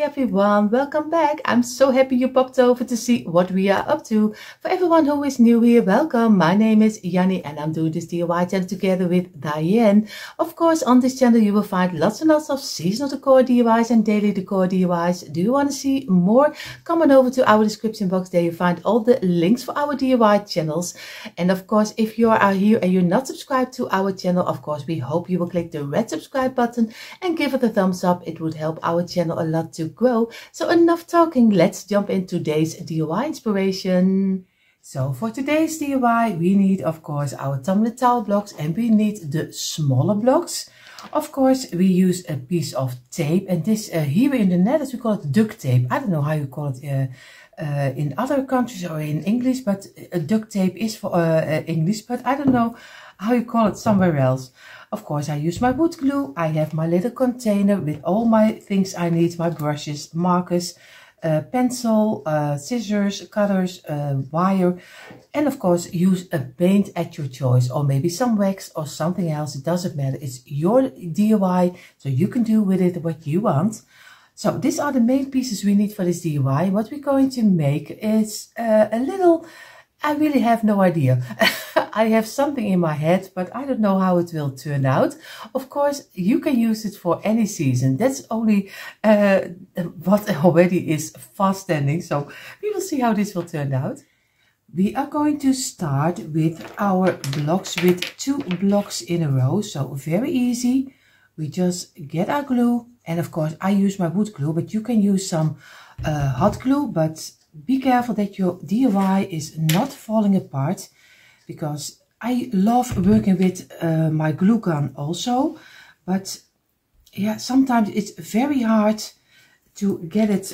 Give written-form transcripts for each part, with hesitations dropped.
Hi everyone, welcome back. I'm so happy you popped over to see what we are up to. For everyone who is new here, welcome. My name is Janny and I'm doing this DIY channel together with Dyanne. Of course, on this channel you will find lots and lots of seasonal decor DIYs and daily decor DIYs. Do you want to see more? Come on over to our description box. There you find all the links for our DIY channels. And of course, if you are here and you're not subscribed to our channel, of course, we hope you will click the red subscribe button and give it a thumbs up. It would help our channel a lot to grow. So enough talking, let's jump into today's DIY inspiration. So for today's DIY we need of course our tumbling towel blocks and we need the smaller blocks. Of course we use a piece of tape, and this here in the Netherlands we call it duct tape. I don't know how you call it in other countries or in English, but duct tape is for English, but I don't know how you call it somewhere else. Of course, I use my wood glue. I have my little container with all my things I need, my brushes, markers, pencil, scissors, cutters, wire, and of course use a paint at your choice, or maybe some wax or something else. It doesn't matter. It's your DIY, so you can do with it what you want. So these are the main pieces we need for this DIY. What we're going to make is a little, I really have no idea. I have something in my head, but I don't know how it will turn out. Of course, you can use it for any season. That's only what already is fast standing. So we will see how this will turn out. We are going to start with our blocks with 2 blocks in a row. So very easy. We just get our glue. And of course, I use my wood glue, but you can use some hot glue. But be careful that your DIY is not falling apart, because I love working with my glue gun also, but yeah, sometimes it's very hard to get it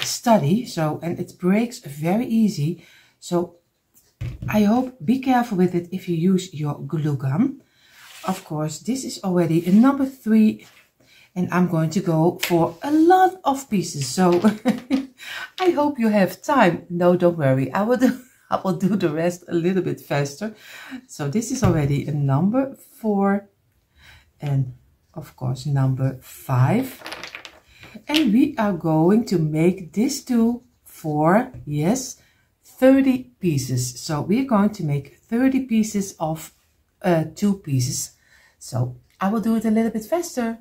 steady, so, and it breaks very easy. So I hope, be careful with it if you use your glue gun. Of course, this is already a number 3, and I'm going to go for a lot of pieces, so I hope you have time. No, don't worry, I will do the rest a little bit faster. So this is already a number 4, and of course number 5, and we are going to make this too for, yes, 30 pieces. So we are going to make 30 pieces of 2 pieces. So I will do it a little bit faster.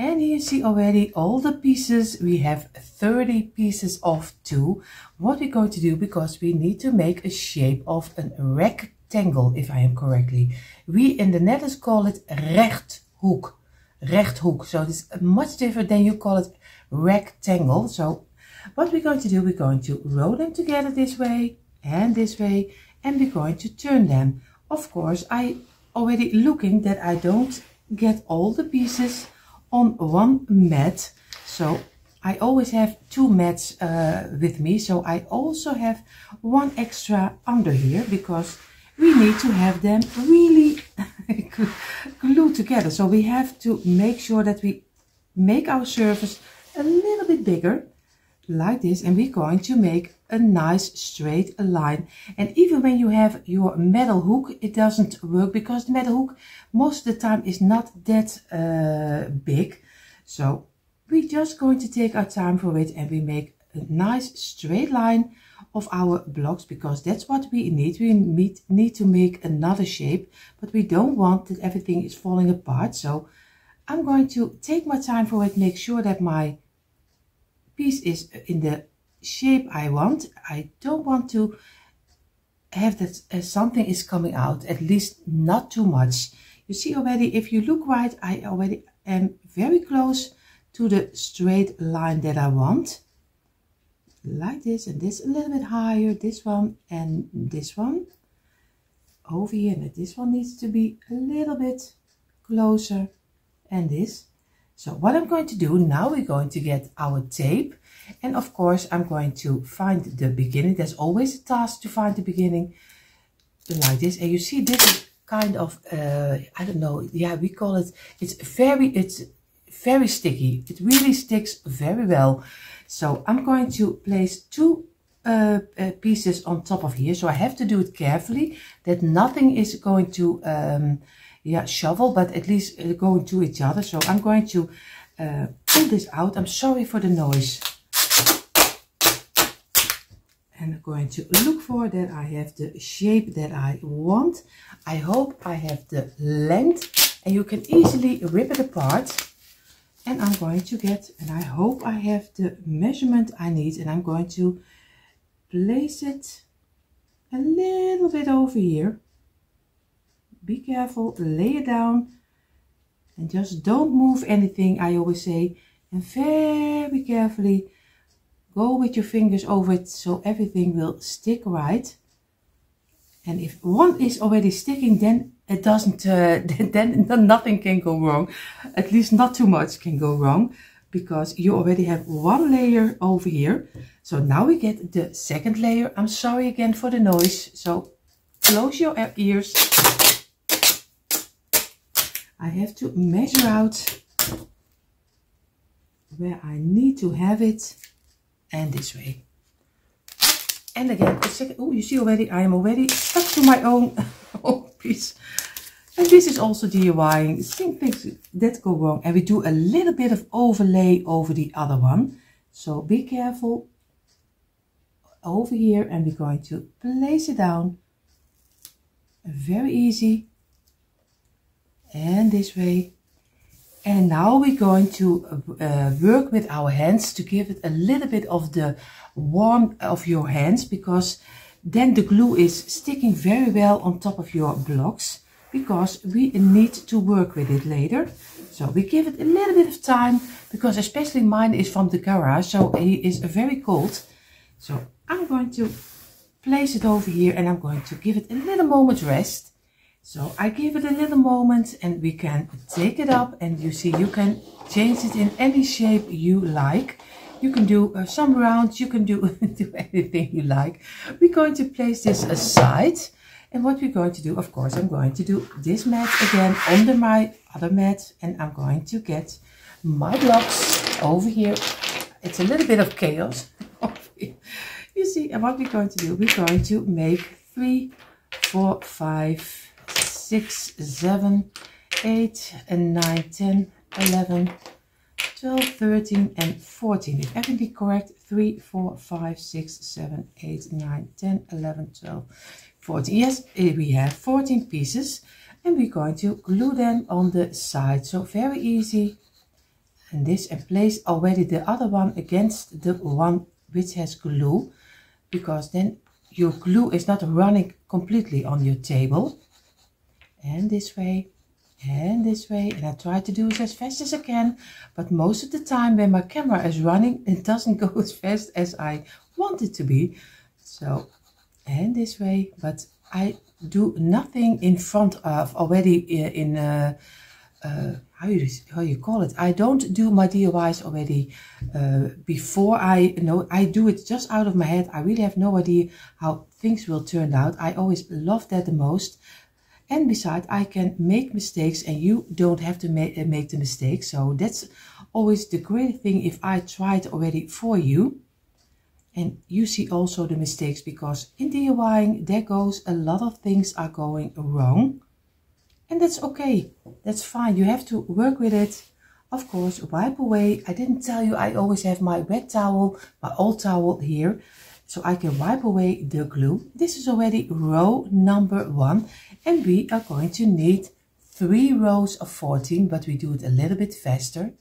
And here you see already all the pieces. We have 30 pieces of 2. What we're going to do, because we need to make a shape of a rectangle, if I am correctly. We in the Netherlands call it rechthoek. Rechthoek. So it's much different than you call it rectangle. So what we're going to do, we're going to roll them together this way, and we're going to turn them. Of course, I already looking that I don't get all the pieces on one mat, so I always have 2 mats with me, so I also have 1 extra under here, because we need to have them really glued together. So we have to make sure that we make our surface a little bit bigger like this, and we're going to make a nice straight line. And even when you have your metal hook, it doesn't work, because the metal hook most of the time is not that big. So we're just going to take our time for it, and we make a nice straight line of our blocks, because that's what we need. We need to make another shape, but we don't want that everything is falling apart. So I'm going to take my time for it, make sure that my piece is in the shape I want. I don't want to have that something is coming out, at least not too much. You see already, if you look right, I already am very close to the straight line that I want, like this, and this a little bit higher, this one and this one over here, and this one needs to be a little bit closer, and this. So what I'm going to do now, we're going to get our tape, and of course I'm going to find the beginning. There's always a task to find the beginning, like this. And you see this is kind of, I don't know, yeah, we call it, it's very sticky. It really sticks very well. So I'm going to place 2 pieces on top of here. So I have to do it carefully that nothing is going to, yeah, shovel, but at least going to each other. So I'm going to pull this out. I'm sorry for the noise. And I'm going to look for that I have the shape that I want. I hope I have the length, and you can easily rip it apart. And I'm going to get, and I hope I have the measurement I need, and I'm going to place it a little bit over here. Be careful, lay it down, and just don't move anything, I always say, and very carefully go with your fingers over it so everything will stick right. And if one is already sticking, then it doesn't, then nothing can go wrong. At least not too much can go wrong, because you already have 1 layer over here. So now we get the second layer. I'm sorry again for the noise. So close your ears. I have to measure out where I need to have it, and this way. And again, a second. Oh, you see already, I am already stuck to my own piece. And this is also DIYing. Things that go wrong. And we do a little bit of overlay over the other one. So be careful over here. And we're going to place it down. Very easy. And this way. And now we're going to work with our hands to give it a little bit of the warmth of your hands, because then the glue is sticking very well on top of your blocks, because we need to work with it later. So we give it a little bit of time, because especially mine is from the garage, so he is very cold. So I'm going to place it over here, and I'm going to give it a little moment rest. So I give it a little moment, and we can take it up, and you see you can change it in any shape you like. You can do some rounds, you can do, do anything you like. We're going to place this aside, and what we're going to do, of course, I'm going to do this mat again under my other mat, and I'm going to get my blocks over here. It's a little bit of chaos. You see, and what we're going to do, we're going to make 3, 4, 5, 6, 7, 8, and 9, 10, 11, 12, 13, and 14. If everything correct, 3, 4, 5, 6, 7, 8, 9, 10, 11, 12, 14. Yes, we have 14 pieces, and we're going to glue them on the side. So very easy. And this, and place already the other one against the one which has glue, because then your glue is not running completely on your table. And this way, and this way, and I try to do it as fast as I can, but most of the time when my camera is running, it doesn't go as fast as I want it to be. So, and this way, but I do nothing in front of already in how you call it. I don't do my DIYs already before I know. I do it just out of my head. I really have no idea how things will turn out. I always love that the most. And besides, I can make mistakes, and you don't have to make the mistakes. So that's always the great thing if I try it already for you. And you see also the mistakes, because in DIYing, there goes a lot of things are going wrong. And that's okay. That's fine. You have to work with it. Of course, wipe away. I didn't tell you I always have my wet towel, my old towel here, so I can wipe away the glue. This is already row number 1. And we are going to need 3 rows of 14, but we do it a little bit faster.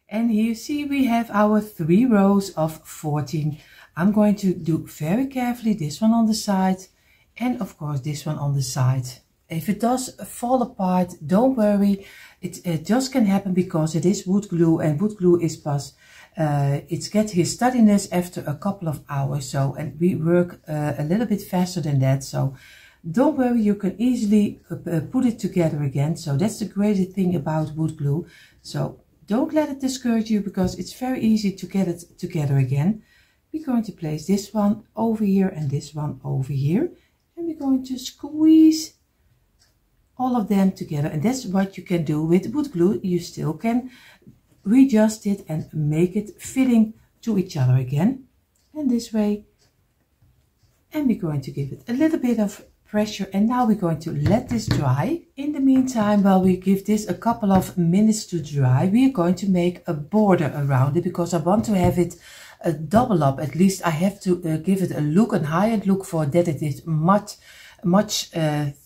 And here you see we have our 3 rows of 14. I'm going to do very carefully this one on the side, and of course this one on the side. If it does fall apart, don't worry. It just can happen because it is wood glue, and wood glue is it gets his sturdiness after a couple of hours. So, and we work a little bit faster than that. So don't worry, you can easily put it together again. So that's the great thing about wood glue. So don't let it discourage you, because it's very easy to get it together again. We're going to place this one over here and this one over here. And we're going to squeeze all of them together. And that's what you can do with wood glue. You still can readjust it and make it fitting to each other again. And this way. And we're going to give it a little bit of pressure. And now we're going to let this dry. In the meantime, while we give this a couple of minutes to dry, we are going to make a border around it, because I want to have it double up. At least I have to give it a look, a high-end look, for that it is much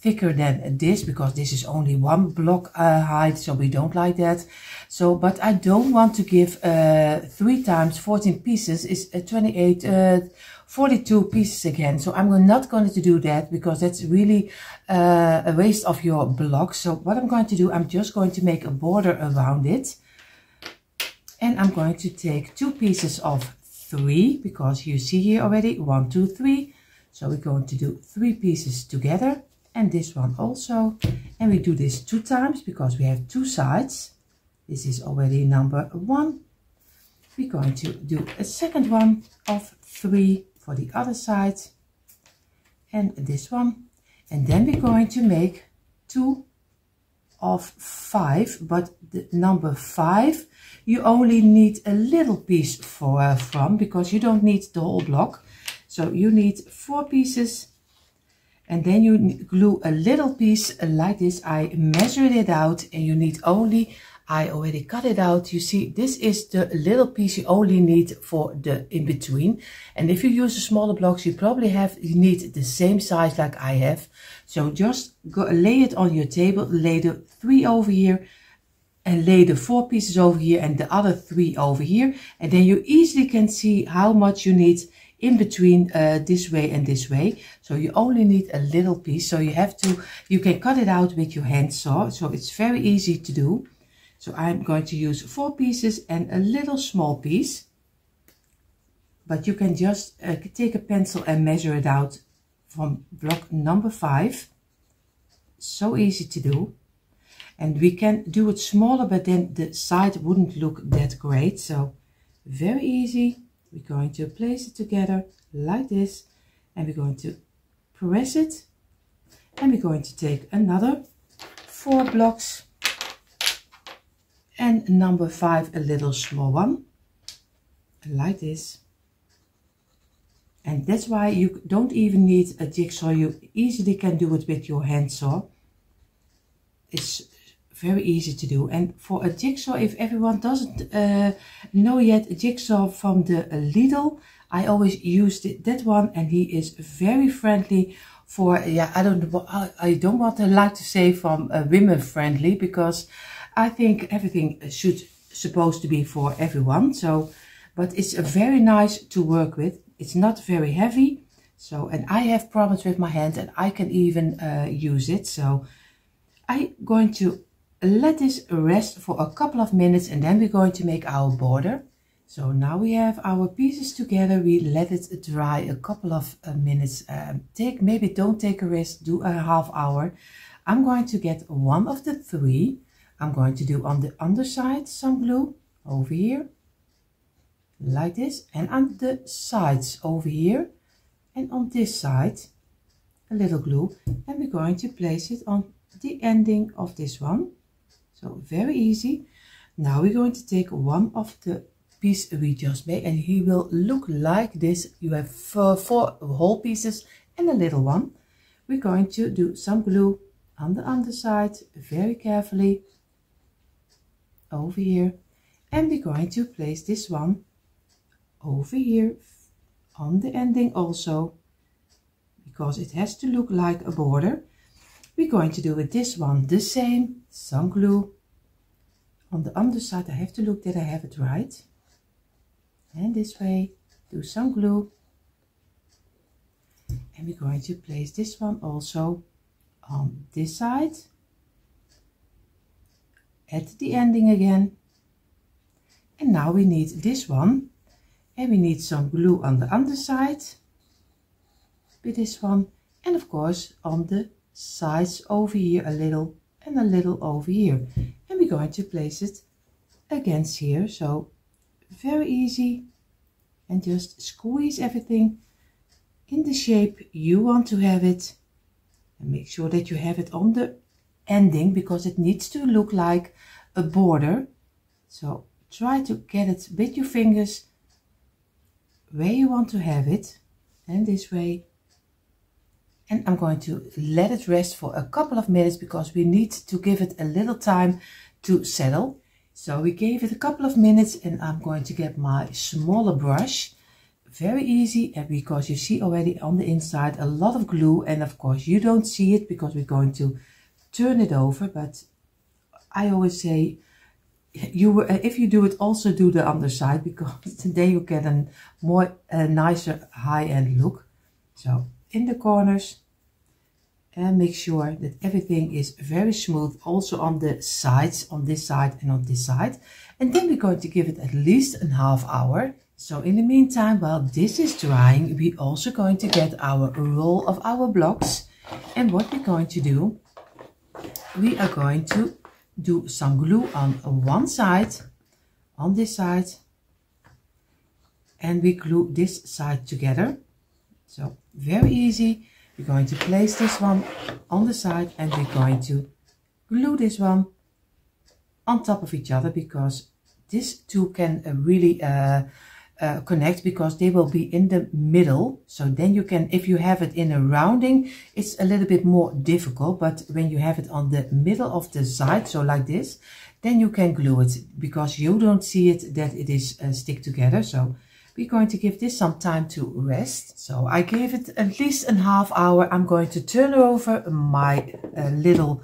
thicker than this, because this is only one block height, so we don't like that. So, but I don't want to give 3 times 14 pieces is 42 pieces again. So I'm not going to do that, because that's really a waste of your block. So what I'm going to do, I'm just going to make a border around it, and I'm going to take 2 pieces of 3, because you see here already 1, 2, 3. So we're going to do 3 pieces together, and this one also. And we do this 2 times, because we have 2 sides. This is already number 1. We're going to do a second one of 3 for the other side, and this one. And then we're going to make 2 of 5, but the number 5 you only need a little piece from, because you don't need the whole block. So you need 4 pieces, and then you glue a little piece like this. I measured it out, and you need only, I already cut it out. You see, this is the little piece you only need for the in between. And if you use the smaller blocks, you probably you need the same size like I have. So just lay it on your table, lay the 3 over here, and lay the 4 pieces over here and the other 3 over here. And then you easily can see how much you need in between this way and this way. So you only need a little piece. So you can cut it out with your hand saw. So it's very easy to do. So I'm going to use 4 pieces and a little small piece. But you can just take a pencil and measure it out from block number 5. So easy to do. And we can do it smaller, but then the side wouldn't look that great. So very easy. We're going to place it together like this, and we're going to press it, and we're going to take another 4 blocks, and number 5 a little small one like this. And that's why you don't even need a jigsaw. You easily can do it with your hand saw. It's very easy to do. And for a jigsaw, if everyone doesn't know yet, a jigsaw from the Lidl, I always used that one, and he is very friendly for, yeah, I don't want to like to say from women friendly, because I think everything supposed to be for everyone. So, but it's very nice to work with. It's not very heavy. So, and I have problems with my hand, and I can even use it. So I'm going to let this rest for a couple of minutes, and then we're going to make our border. So now we have our pieces together. We let it dry a couple of minutes. Maybe don't take a rest, do a half hour. I'm going to get 1 of the 3. I'm going to do on the underside some glue over here, like this, and on the sides over here, and on this side a little glue, and we're going to place it on the ending of this one. So very easy. Now we're going to take 1 of the piece we just made, and he will look like this. You have 4 whole pieces and a little one. We're going to do some glue on the underside very carefully over here, and we're going to place this one over here on the ending also, because it has to look like a border. We're going to do with this one the same, some glue on the underside. I have to look that I have it right, and this way do some glue, and we're going to place this one also on this side at the ending again. And now we need this one, and we need some glue on the underside with this one, And of course on the sides over here a little and a little over here. And we're going to place it against here. So very easy, and just squeeze everything in the shape you want to have it. And make sure that you have it on the ending, because it needs to look like a border. So try to get it with your fingers where you want to have it, and this way. And I'm going to let it rest for a couple of minutes because we need to give it a little time to settle. So we gave it a couple of minutes, and I'm going to get my smaller brush. Very easy, and because you see already on the inside a lot of glue, and of course you don't see it because we're going to turn it over. But I always say, if you do it, also do the underside, because then you get a more nicer high-end look. So in the corners, and make sure that everything is very smooth, also on the sides, on this side and on this side. And then we're going to give it at least a half hour. So in the meantime, while this is drying, we're also going to get our roll of our blocks. And what we're going to do, we are going to do some glue on one side, on this side, and we glue this side together. So very easy. We're going to place this one on the side, and we're going to glue this one on top of each other, because these two can really connect, because they will be in the middle. So then you can, if you have it in a rounding, it's a little bit more difficult, but when you have it on the middle of the side, so like this, then you can glue it, because you don't see it that it is stick together. So we're going to give this some time to rest. So I gave it at least a half hour. I'm going to turn over my little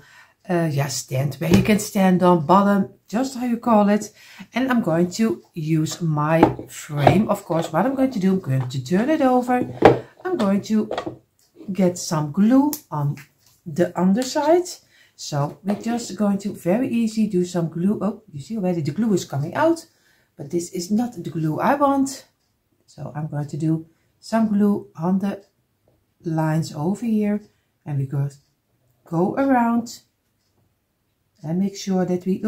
stand where you can stand on, bottom, just how you call it. And I'm going to use my frame. Of course, what I'm going to do, I'm going to turn it over. I'm going to get some glue on the underside. So we're just going to very easy do some glue. Oh, you see already the glue is coming out, but this is not the glue I want. So I'm going to do some glue on the lines over here, and we go around and make sure that we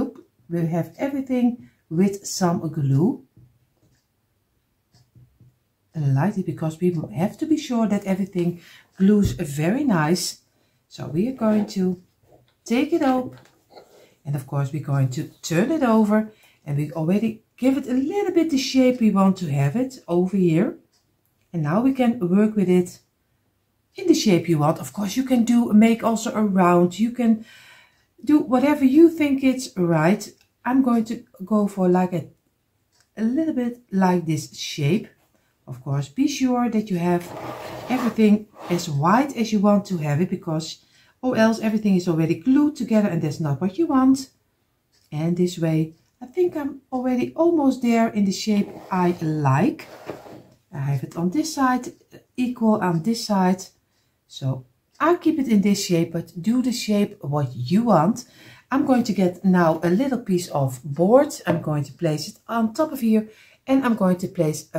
have everything with some glue. And lightly, because we have to be sure that everything glues very nice. So we are going to take it up, and of course we're going to turn it over, and we already give it a little bit the shape we want to have it over here. And now we can work with it in the shape you want. Of course, you can make also a round. You can do whatever you think it's right. I'm going to go for like a little bit like this shape. Of course, be sure that you have everything as wide as you want to have it, because or else everything is already glued together and that's not what you want. And this way, I think I'm already almost there in the shape I like. I have it on this side, equal on this side. So I keep it in this shape, but do the shape what you want. I'm going to get now a little piece of board. I'm going to place it on top of here, and I'm going to place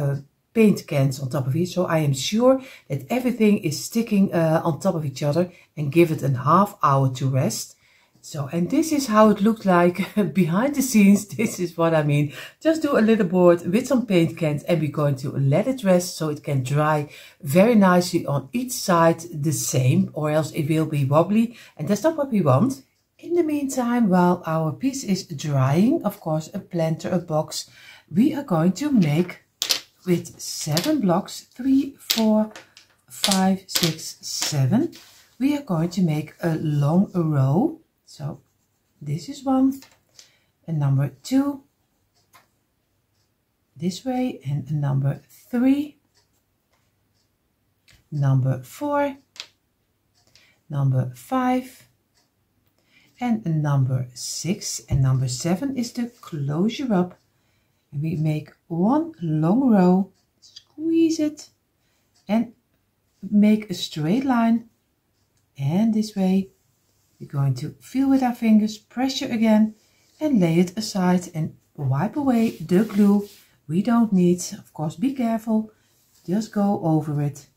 paint cans on top of here. So I am sure that everything is sticking on top of each other, and give it a half hour to rest. So, and this is how it looked like behind the scenes. This is what I mean. Just do a little board with some paint cans, and we're going to let it rest so it can dry very nicely on each side the same, or else it will be wobbly, and that's not what we want. In the meantime, while our piece is drying, of course, a planter, a box, we are going to make with 7 blocks, 3, 4, 5, 6, 7. We are going to make a long row. So this is 1, and number 2 this way, and number 3, number 4, number 5, and number 6, and number 7 is the closure up. And we make 1 long row, squeeze it, and make a straight line, and this way. We're going to feel with our fingers, pressure again, and lay it aside and wipe away the glue we don't need. Of course, be careful, just go over it.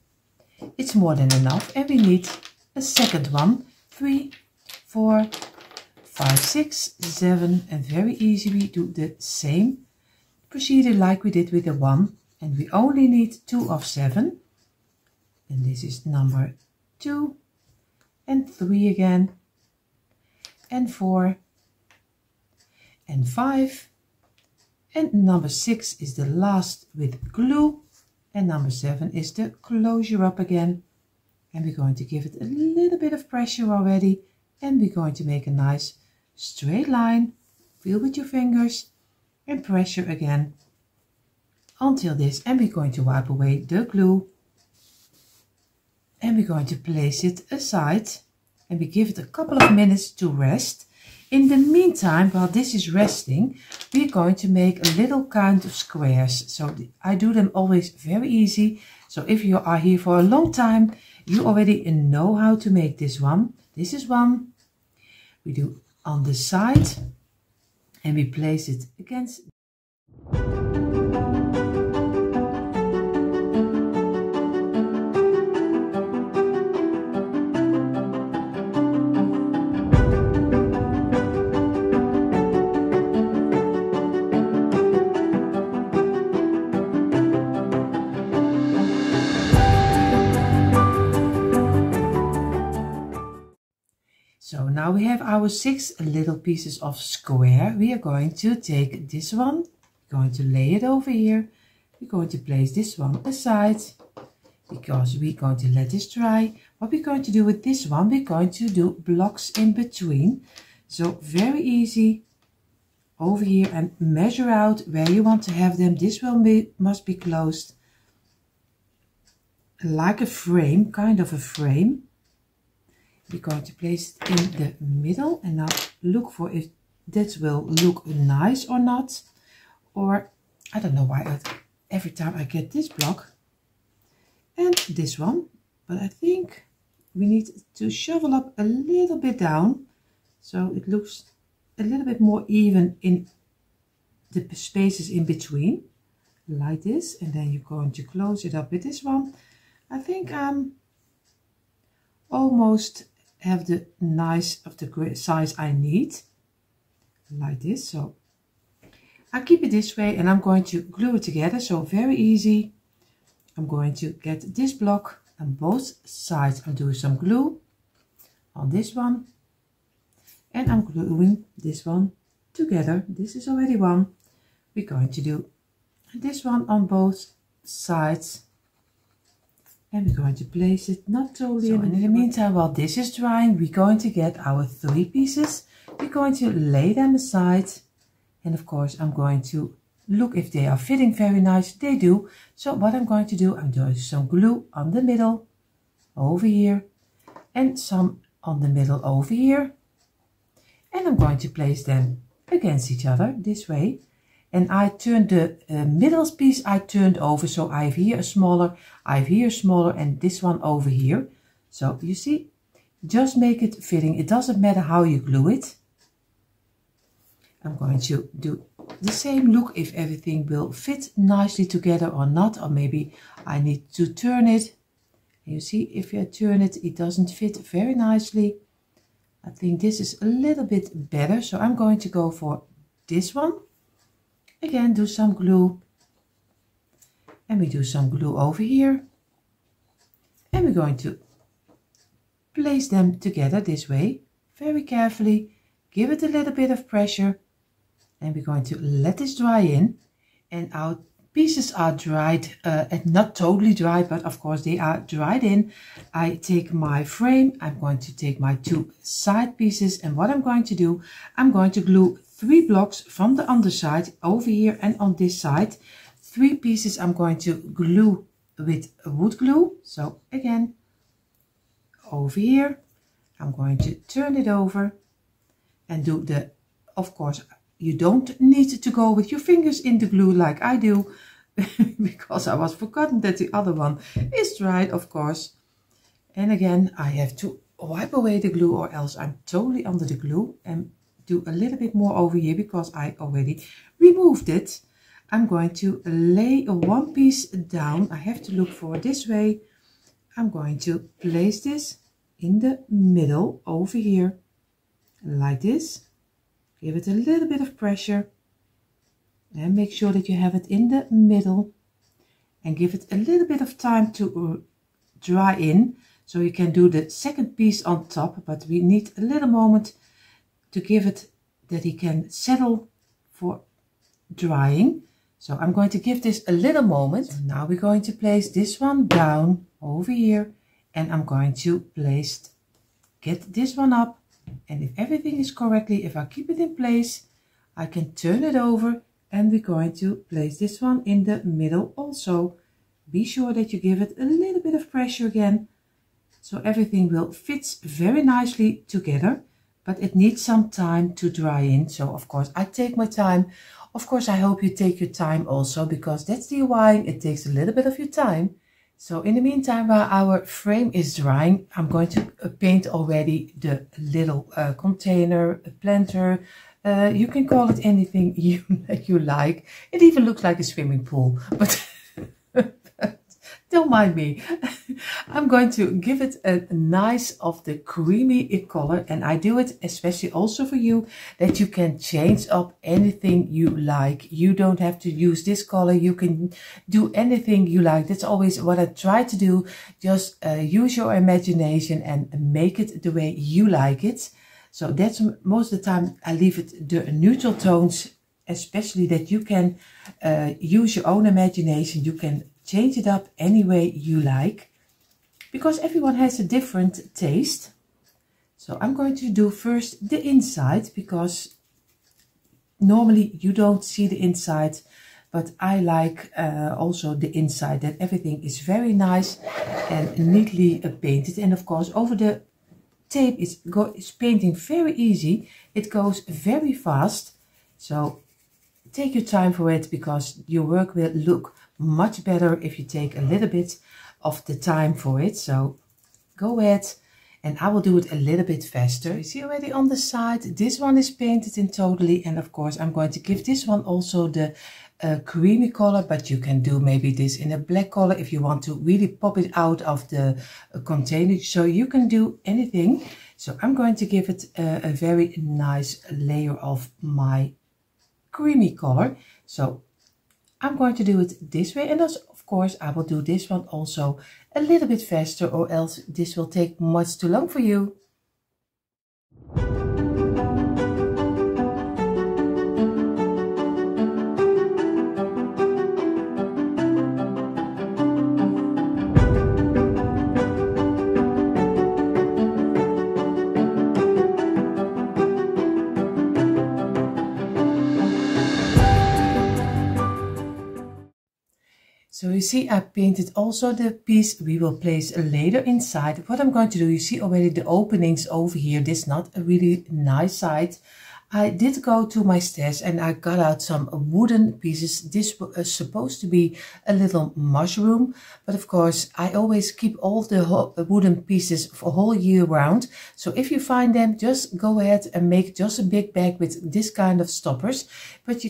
It's more than enough, and we need a second one. 3, 4, 5, 6, 7, and very easy we do the same procedure like we did with the 1, and we only need 2 of 7, and this is number 2, and 3 again, and 4, and 5, and number 6 is the last with glue, and number 7 is the closure up again, and we're going to give it a little bit of pressure already, and we're going to make a nice straight line. Feel with your fingers and pressure again until this, and we're going to wipe away the glue, and we're going to place it aside, and we give it a couple of minutes to rest. In the meantime, while this is resting, we're going to make a little kind of squares. So I do them always very easy. So if you are here for a long time, you already know how to make this one. This is one. We do on the side, and we place it against. So now we have our 6 little pieces of square. We are going to take this one, going to lay it over here. We're going to place this one aside because we're going to let this dry. What we're going to do with this one, we're going to do blocks in between. So very easy over here, and measure out where you want to have them. This must be closed like a frame, kind of a frame. We're going to place it in the middle, and now look for if that will look nice or not. Or I don't know why every time I get this block and this one, but I think we need to shovel up a little bit down so it looks a little bit more even in the spaces in between, like this. And then you're going to close it up with this one. I think almost have the nice of the size I need, like this. So I keep it this way, and I'm going to glue it together. So very easy. I'm going to get this block on both sides. I'm doing some glue on this one, and I'm gluing this one together. This is already one. We're going to do this one on both sides, and we're going to place it not totally in. In the meantime, while this is drying, we're going to get our 3 pieces. We're going to lay them aside, and of course I'm going to look if they are fitting very nice. They do. So what I'm going to do, I'm doing some glue on the middle over here, and some on the middle over here, and I'm going to place them against each other this way. And I turned the middle piece, I turned over, so I have here a smaller, I have here a smaller, and this one over here. So you see, just make it fitting. It doesn't matter how you glue it. I'm going to do the same. Look if everything will fit nicely together or not, or maybe I need to turn it. And you see, if you turn it, it doesn't fit very nicely. I think this is a little bit better, so I'm going to go for this one. Again, do some glue, and we do some glue over here, and we're going to place them together this way, very carefully. Give it a little bit of pressure, and we're going to let this dry in. And our pieces are dried, and not totally dry, but of course they are dried in. I take my frame, I'm going to take my 2 side pieces, and what I'm going to do, I'm going to glue 3 blocks from the underside over here and on this side. 3 pieces I'm going to glue with wood glue. So again, over here, I'm going to turn it over and do the, of course, you don't need to go with your fingers in the glue like I do, because I was forgotten that the other one is dried, of course. And again, I have to wipe away the glue, or else I'm totally under the glue, and do a little bit more over here because I already removed it. I'm going to lay 1 piece down. I have to look for this way. I'm going to place this in the middle over here, like this. Give it a little bit of pressure and make sure that you have it in the middle, and give it a little bit of time to dry in, so you can do the second piece on top, but we need a little moment to give it that he can settle for drying. So I'm going to give this a little moment. So now we're going to place this one down over here, and I'm going to get this one up, and if everything is correctly, if I keep it in place, I can turn it over, and we're going to place this one in the middle also. Be sure that you give it a little bit of pressure again, so everything will fit very nicely together, but it needs some time to dry in. So of course I take my time. Of course I hope you take your time also, because that's DIYing, it takes a little bit of your time. So in the meantime, while our frame is drying, I'm going to paint already the little container, a planter. You can call it anything you like. It even looks like a swimming pool, but don't mind me. I'm going to give it a nice of the creamy color, and I do it especially also for you, that you can change up anything you like. You don't have to use this color. You can do anything you like. That's always what I try to do. Just use your imagination and make it the way you like it. So that's most of the time I leave it the neutral tones, especially that you can use your own imagination. You can change it up any way you like, because everyone has a different taste. So I'm going to do first the inside, because normally you don't see the inside, but I like also the inside, that everything is very nice and neatly painted. And of course over the tape is painting very easy. It goes very fast, so take your time for it, because your work will look much better if you take a little bit of the time for it. So go ahead, and I will do it a little bit faster. You see already on the side, this one is painted in totally, and of course I'm going to give this one also the creamy color, but you can do maybe this in a black color if you want to really pop it out of the container. So you can do anything. So I'm going to give it a very nice layer of my creamy color. So I'm going to do it this way, and also, of course, I will do this one also a little bit faster, or else this will take much too long for you. So you see, I painted also the piece we will place later inside. What I'm going to do, you see already the openings over here. This is not a really nice side. I did go to my stash and I got out some wooden pieces. This was supposed to be a little mushroom, but of course I always keep all the wooden pieces for a whole year round. So if you find them, just go ahead and make just a big bag with this kind of stoppers. But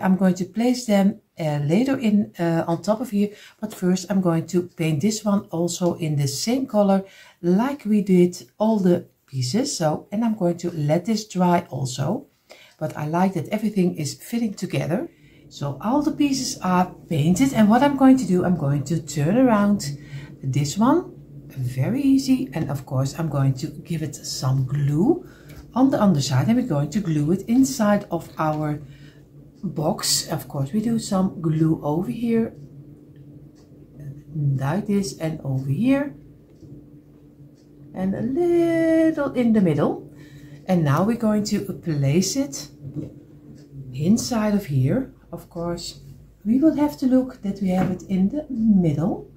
I'm going to place them later in on top of here, but first I'm going to paint this one also in the same color like we did all the pieces. So, and I'm going to let this dry also, but I like that everything is fitting together. So all the pieces are painted, and what I'm going to do, I'm going to turn around this one, very easy, and of course I'm going to give it some glue on the underside, and we're going to glue it inside of our box. Of course we do some glue over here like this, and over here, and a little in the middle. And now we're going to place it inside of here. Of course we will have to look that we have it in the middle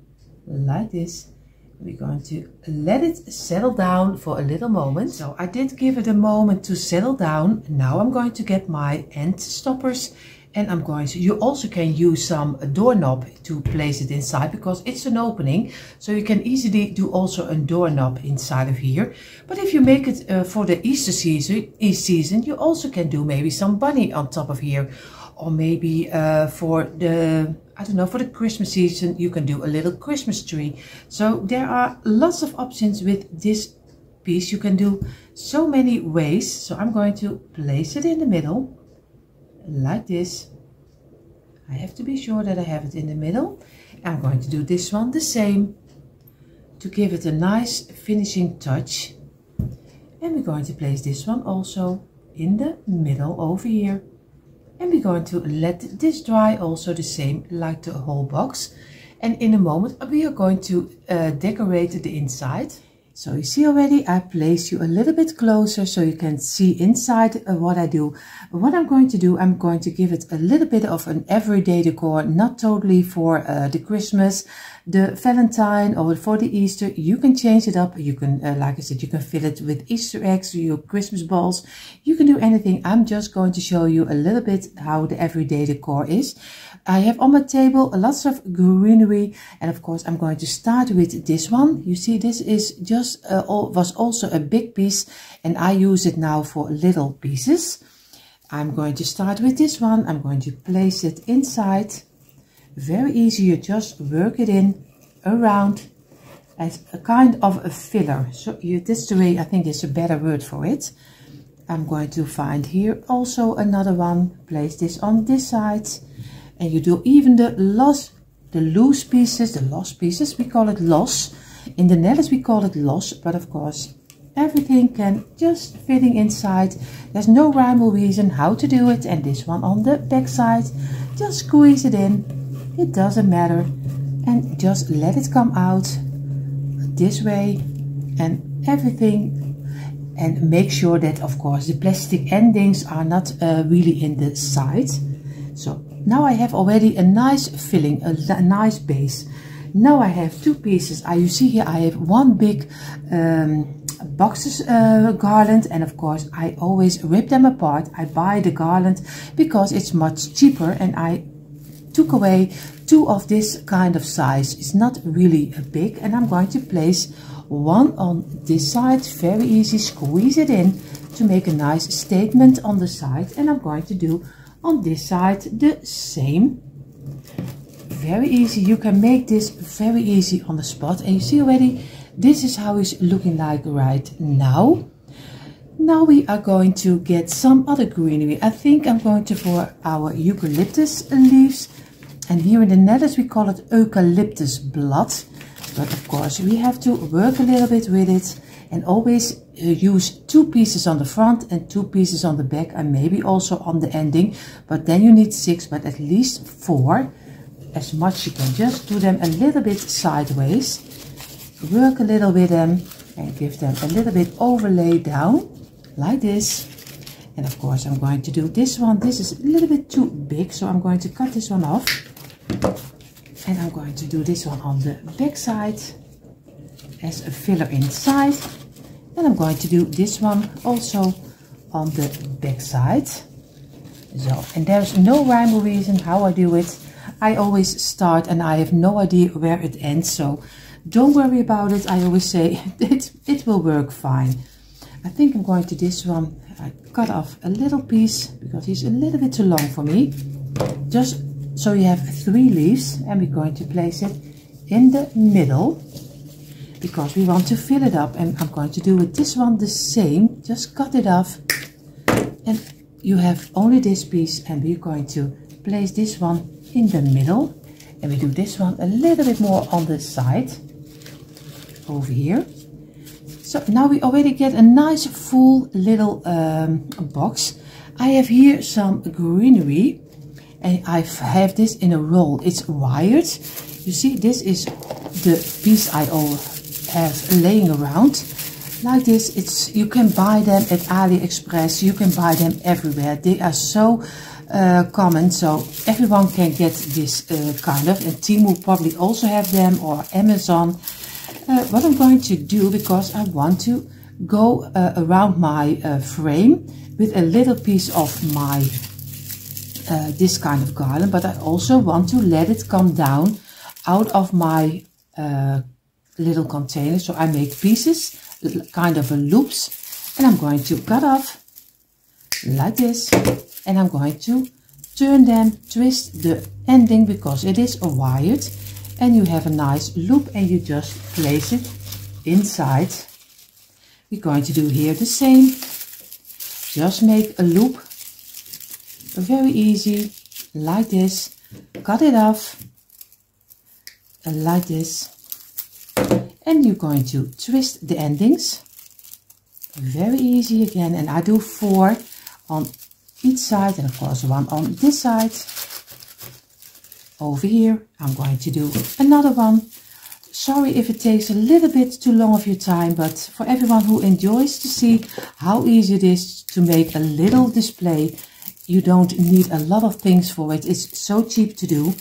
like this. We're going to let it settle down for a little moment. So I did give it a moment to settle down. Now I'm going to get my end stoppers, and I'm going to, you also can use some doorknob to place it inside, because it's an opening, so you can easily do also a doorknob inside of here. But if you make it for the Easter season, you also can do maybe some bunny on top of here, or maybe for the, I don't know, for the Christmas season, you can do a little Christmas tree. So there are lots of options with this piece. You can do so many ways. So I'm going to place it in the middle like this. I have to be sure that I have it in the middle. I'm going to do this one the same to give it a nice finishing touch. And we're going to place this one also in the middle over here. And we're going to let this dry also the same like the whole box. And in a moment we are going to decorate the inside. So you see already I place you a little bit closer so you can see inside what I do. What I'm going to do, I'm going to give it a little bit of an everyday decor, not totally for the Christmas, the Valentine or for the Easter. You can change it up. You can, like I said, you can fill it with Easter eggs, your Christmas balls. You can do anything. I'm just going to show you a little bit how the everyday decor is. I have on my table lots of greenery, and of course I'm going to start with this one. You see, this is just was also a big piece, and I use it now for little pieces. I'm going to start with this one. I'm going to place it inside. Very easy, you just work it in around as a kind of a filler. So this the way I think is a better word for it. I'm going to find here also another one, place this on this side, and you do even the loose pieces, we call it los. In the Netherlands we call it los, but of course everything can just fitting inside. There's no rhyme or reason how to do it. And this one on the back side, just squeeze it in, it doesn't matter, and just let it come out this way and everything. And make sure that of course the plastic endings are not really in the side. So now I have already a nice filling, a nice base. Now I have two pieces. You see here I have one big boxes garland, and of course I always rip them apart. I buy the garland because it's much cheaper, and I took away two of this kind of size. It's not really big, and I'm going to place one on this side. Very easy, squeeze it in to make a nice statement on the side, and I'm going to do on this side the same. Very easy, you can make this very easy on the spot, and you see already this is how it's looking like right now. Now we are going to get some other greenery. I think I'm going to for our eucalyptus leaves, and here in the Netherlands we call it eucalyptus blad. But of course we have to work a little bit with it, and always use two pieces on the front and two pieces on the back, and maybe also on the ending, but then you need 6, but at least 4 as much. You can just do them a little bit sideways, work a little with them and give them a little bit overlay down like this. And of course I'm going to do this one. This is a little bit too big, so I'm going to cut this one off, and I'm going to do this one on the back side as a filler inside. And I'm going to do this one also on the back side. So, and there's no rhyme or reason how I do it. I always start and I have no idea where it ends, so don't worry about it. I always say it will work fine. I think I'm going to this one. I cut off a little piece because he's a little bit too long for me. Just so you have 3 leaves, and we're going to place it in the middle because we want to fill it up. And I'm going to do with this one the same. Just cut it off, and you have only this piece, and we're going to place this one in the middle, and we do this one a little bit more on the side over here. So now we already get a nice full little box. I have here some greenery, and I have this in a roll. It's wired. You see, this is the piece I all have laying around like this. It's, you can buy them at Aliexpress. You can buy them everywhere. They are so common, so everyone can get this kind of, and Temu probably also have them, or Amazon. What I'm going to do, because I want to go around my frame with a little piece of my this kind of garland, but I also want to let it come down out of my little container. So I make pieces, kind of a loops, and I'm going to cut off like this, and I'm going to turn them, twist the ending because it is wired, and you have a nice loop, and you just place it inside. We're going to do here the same. Just make a loop, very easy, like this. Cut it off, like this. And you're going to twist the endings. Very easy again, and I do 4 on each side, and of course 1 on this side. Over here I'm going to do another one. Sorry if it takes a little bit too long of your time, but for everyone who enjoys to see how easy it is to make a little display, you don't need a lot of things for it. It's so cheap to do.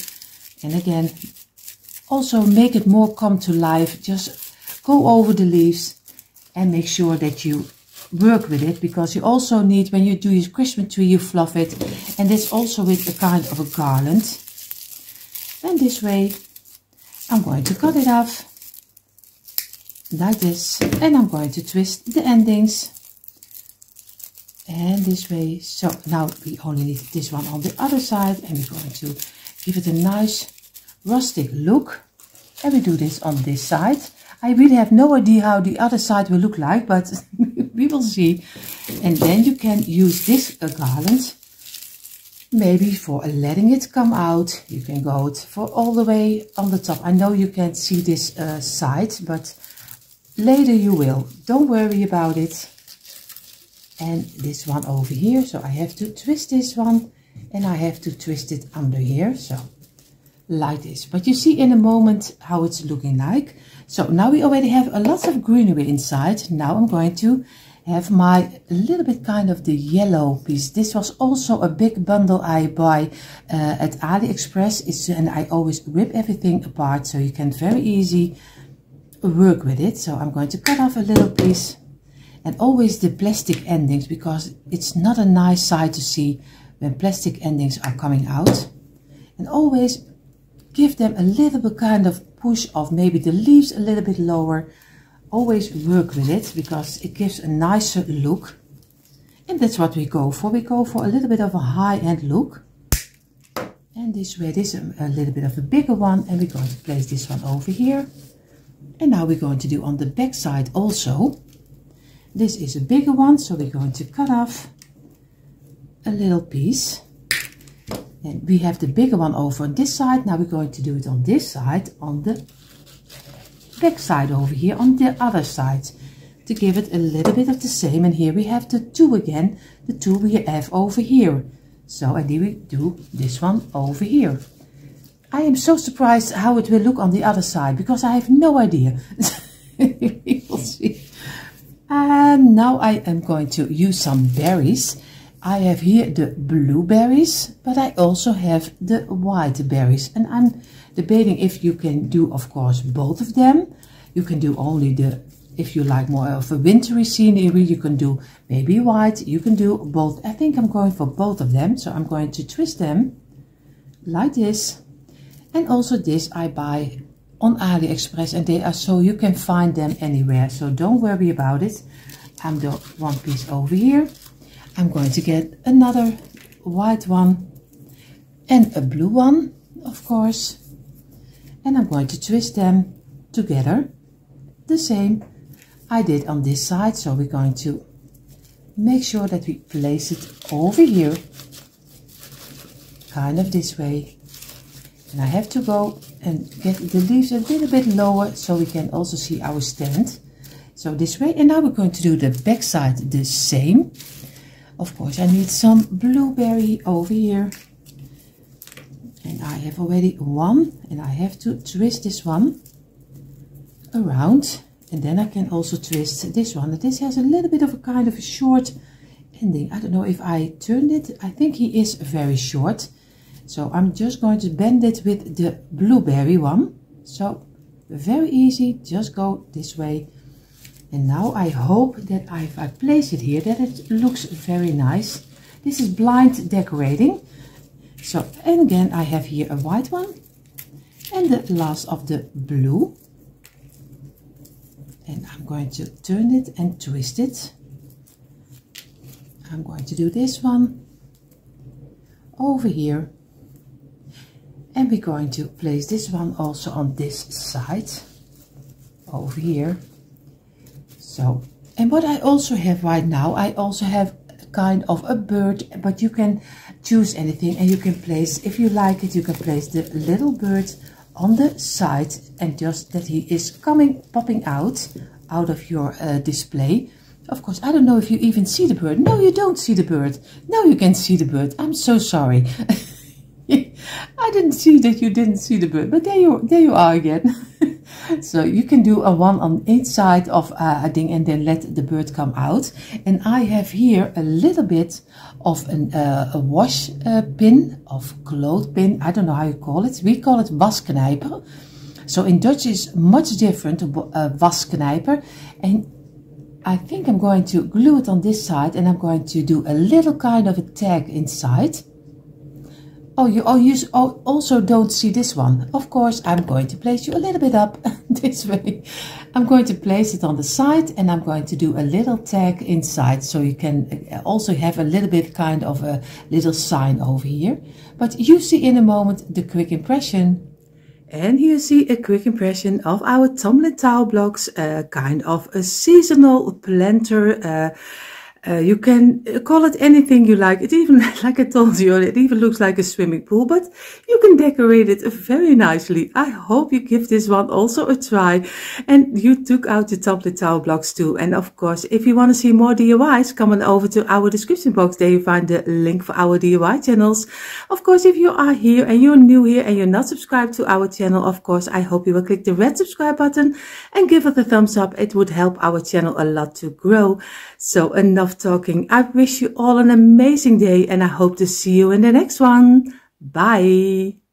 And again, also make it more come to life. Just go over the leaves and make sure that you work with it, because you also need, when you do your Christmas tree, you fluff it, and it's also with a kind of a garland. And this way I'm going to cut it off like this, and I'm going to twist the endings, and this way. So now we only need this one on the other side, and we're going to give it a nice rustic look, and we do this on this side. I really have no idea how the other side will look like, but we will see. And then you can use this garland, maybe for letting it come out. You can go for all the way on the top. I know you can't see this side, but later you will. Don't worry about it. And this one over here, so I have to twist this one, and I have to twist it under here, so like this. But you see in a moment how it's looking like. So now we already have a lot of greenery inside. Now I'm going to have my little bit kind of the yellow piece. This was also a big bundle I buy at Aliexpress. And I always rip everything apart, so you can very easy work with it. So I'm going to cut off a little piece, and always the plastic endings, because it's not a nice sight to see when plastic endings are coming out. And always give them a little bit kind of push of maybe the leaves a little bit lower. Always work with it because it gives a nicer look, and that's what we go for. We go for a little bit of a high-end look. And this way, this is a little bit of a bigger one, and we're going to place this one over here. And now we're going to do on the back side also. This is a bigger one, so we're going to cut off a little piece. And we have the bigger one over on this side. Now we're going to do it on this side, on the back side over here, on the other side, to give it a little bit of the same. And here we have the 2 again, the 2 we have over here. So, and then we do this one over here. I am so surprised how it will look on the other side, because I have no idea. We will see. And now I am going to use some berries. I have here the blueberries, but I also have the white berries, and I'm debating if you can do, of course, both of them. You can do only the, if you like more of a wintry scenery, you can do maybe white. You can do both. I think I'm going for both of them, so I'm going to twist them like this. And also this I buy on Aliexpress, and they are, so you can find them anywhere, so don't worry about it. I'm the one piece over here. I'm going to get another white one and a blue one, of course, and I'm going to twist them together the same I did on this side. So we're going to make sure that we place it over here, kind of this way. And I have to go and get the leaves a little bit lower so we can also see our stand. So this way, and now we're going to do the back side the same. Of course, I need some blueberry over here. And I have already one, and I have to twist this one around. And then I can also twist this one. And this has a little bit of a kind of a short ending. I don't know if I turned it. I think he is very short. So I'm just going to bend it with the blueberry one. So very easy, just go this way. And now I hope that if I place it here, that it looks very nice. This is blind decorating. So, and again, I have here a white one and the last of the blue. And I'm going to turn it and twist it. I'm going to do this one. over here. And we're going to place this one also on this side, over here. So, and what I also have right now, I also have kind of a bird, but you can choose anything and you can place, if you like it, you can place the little bird on the side and just that he is popping out of your display. Of course, I don't know if you even see the bird. No, you don't see the bird. Now you can see the bird. I'm so sorry. I didn't see that you didn't see the bird, but there you are again. So you can do a one on each side of a thing and then let the bird come out. And I have here a little bit of a wash pin, of cloth pin. I don't know how you call it. We call it wasknijper. So in Dutch is much different, wasknijper. And I think I'm going to glue it on this side and I'm going to do a little kind of a tag inside. Oh, you also don't see this one. Of course, I'm going to place you a little bit up this way. I'm going to place it on the side and I'm going to do a little tag inside. So you can also have a little bit kind of a little sign over here. But you see in a moment the quick impression. And here you see a quick impression of our tumbling tile blocks, kind of a seasonal planter. You can call it anything you like. It even, like I told you, it even looks like a swimming pool, but you can decorate it very nicely. I hope you give this one also a try and you took out the tumbling tile blocks too. And of course, if you want to see more DIYs, come on over to our description box. There you find the link for our DIY channels. Of course, if you are here and you're new here and you're not subscribed to our channel, of course, I hope you will click the red subscribe button and give it a thumbs up. It would help our channel a lot to grow. So enough talking. I wish you all an amazing day and I hope to see you in the next one. Bye.